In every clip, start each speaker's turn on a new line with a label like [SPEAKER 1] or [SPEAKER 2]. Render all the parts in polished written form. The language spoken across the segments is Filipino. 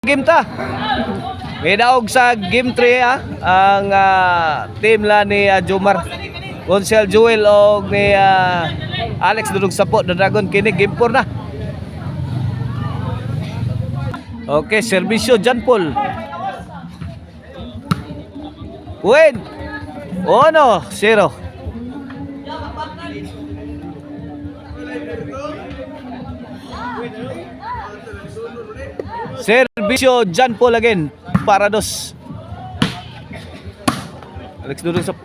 [SPEAKER 1] Game ta. May daog sa game 3 ang team la ni Jomar. Consel Joel og ni Alex Dudug Sapo the Dragon kini game 4 na. Okay, serbisyo John Paul. Win. 1-0. Servisyo John Paul again para dos. Alex Dudug sa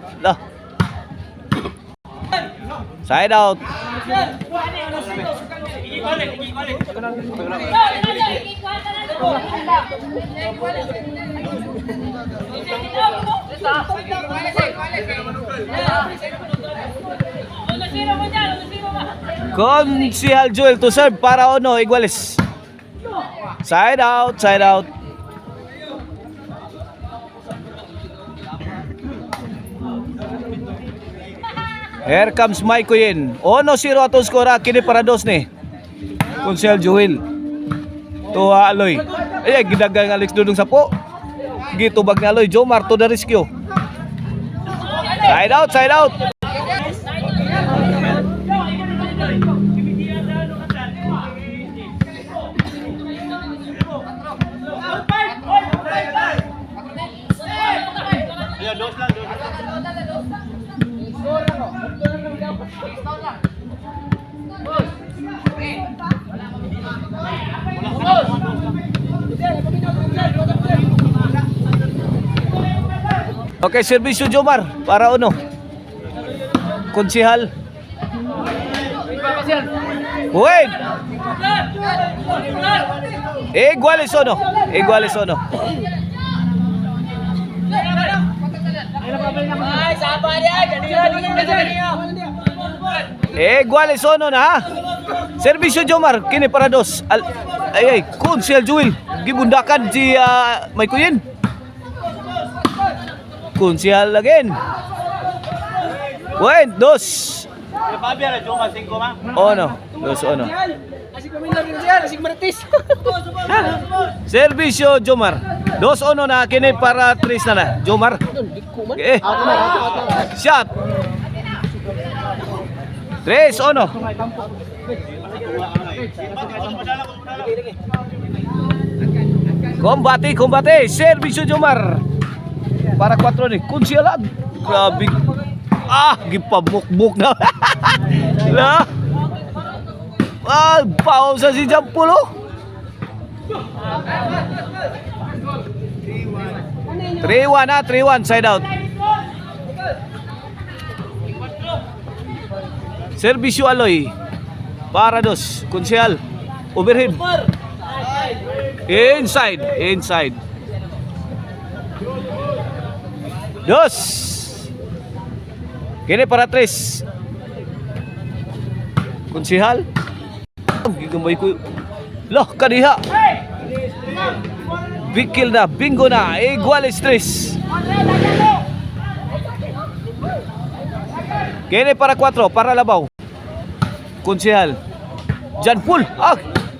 [SPEAKER 1] side out. Consihal Joel to serve para Ono Iguales. Side out, side out. Here comes Mike Kuyin. 1-0 atong skora kini para dos ni. Consel Joel. Tuwa Aloy. Ay gidagang Alex Dudung Sapo. Gitubag ni Aloy Jomar to the rescue. Side out, side out. Okay, servisyo Jomar para Ono. Konsihal. Wait. Iguales Ono. Iguales Ono. Iguales Ono na ha. Servisyo Jomar kini para dos. Ay Consel Joel gibundakan si Mike Kuyin. Consihal again. Wait, dos. Ono, dos Ono. Servisyo Jomar. 2-1 na kini para 3 na Jomar. Okay. Shot. 3-1. Kombate. Servisyo Jomar. Para 4 ni Consihal. Grabe. Gipabuk-buk na. La. Pao sa si Jampulo. 3-1 na, 3-1 side out. Servisyo Aloy. Para dos. Consihal. Overhead. Inside. Dos. Kini para 3. Consihal. Gigambay ko. Loh, kadiha. Bikil na, bingo na. Iguales 3. Kini para 4, para Labaw. Consihal. John Paul.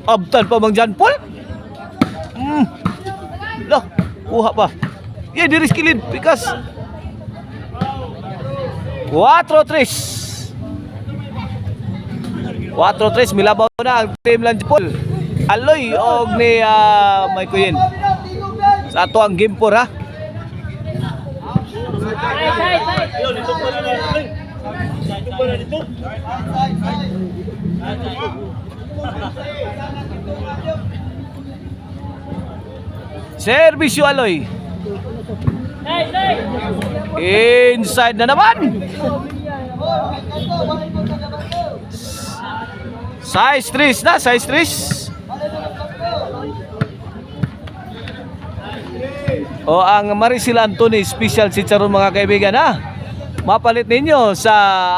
[SPEAKER 1] Abtan pa mang John Paul. Loh, kuha pa. Diri skilid because 4-3 milabaw na ang team lang Paul. Aloy og ni Mike Kuyin. Sa ato ang game 4 ha. Servisyo Aloy. Inside na naman. Size 3 na, size 3. O ang Maricel Anthony special si Charon mga kaibigan ha. Mapalit ninyo sa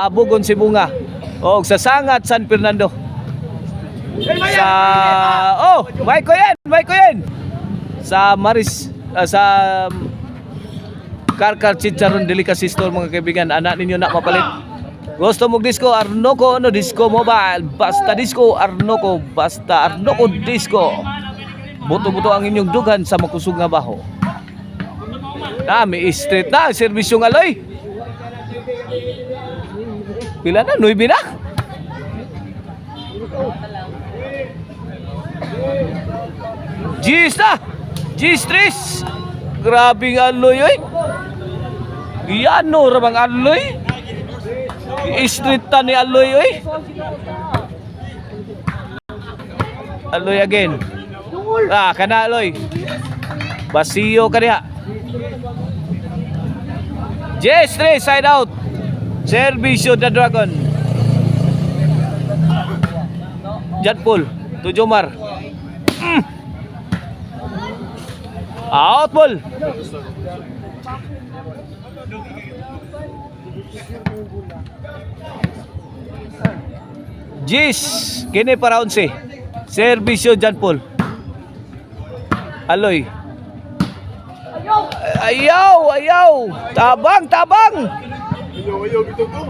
[SPEAKER 1] Abugon Sibunga o sa Sangat San Fernando. Sa Mike Kuyin. Sa sa Karkar Chicharon Delicacy Store mga kaibigan, anak ninyo na mapalit. Gusto mong disco, Arnoco, disco mobile. Basta disco, Arnoco. Basta Arnoco disco. Buto-buto ang inyong dughan sa makusog nga baho. May straight na ang serbisyong Aloy. Pila na? 9 na? Gis na! Gis 3! Grabe nga Aloy oy. Iyano ramang Aloy. Straight ta ni Aloy oy. Aloy again. Kana Aloy. Basiyo ka diha. J3 side out. Servisyo the Dragon. Jatpul to Jomar. Out ball. Jis kini para 11. Servisyo Jatpul. Aloy. Ayaw. Tabang.
[SPEAKER 2] Ayaw, bito ko.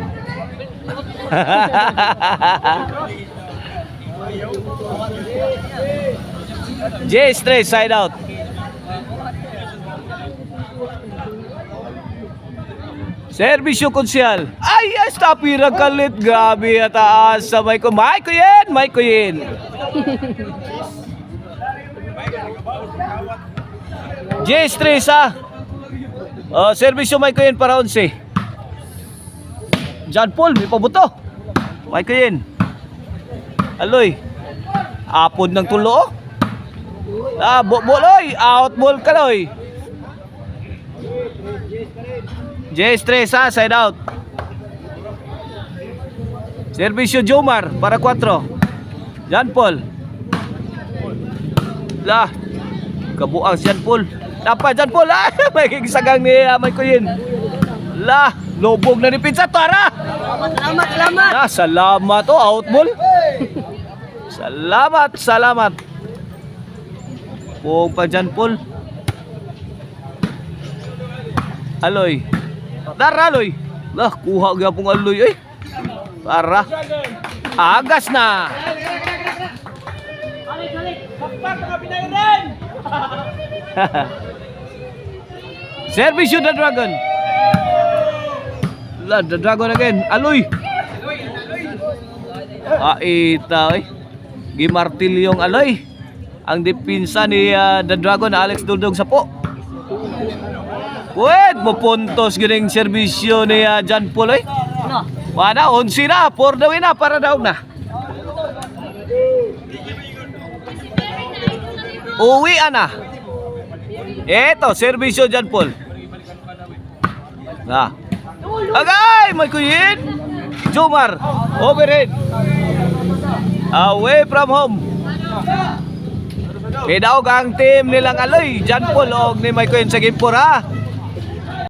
[SPEAKER 1] J straight side out. Servisyo konsyal. Ay, stop hirang kalit. Grabe at taas sa may ko. May ko yin. J straight sa. Servisyo may ko yin para 11. John Paul, may pabuto. May ko yin. Aloy. Apod ng tulo. Boloy. Out ball ka loy. J3 sa side out. Servisyo Jomar para 4. John Paul. Kabuang si John Paul. Dapat John Paul. May kisagang ni may kuyin. Lobog na ni Pinsa. Tara.
[SPEAKER 3] Salamat.
[SPEAKER 1] Salamat out ball. Salamat. Pong pa John Paul. Aloy. Aloy. Kuha nga pong Aloy eh. Para. Agas na. Servisyo the Dragon. The Dragon again. Aloy. Ita eh. Gimartil yung Aloy. Ang dipinsa ni The Dragon Alex Dudong Sapo. Mo puntos gining serbisyo ni John Paul eh. Wala 11 na, 4 daw na para daw na. Uwi na. Eto, serbisyo John Paul. Agay, may kuyin. Jomar, overhead. Away from home. Pidaog ang team nilang Aloy, John Paul og ni may kuyin sa game 4 ha.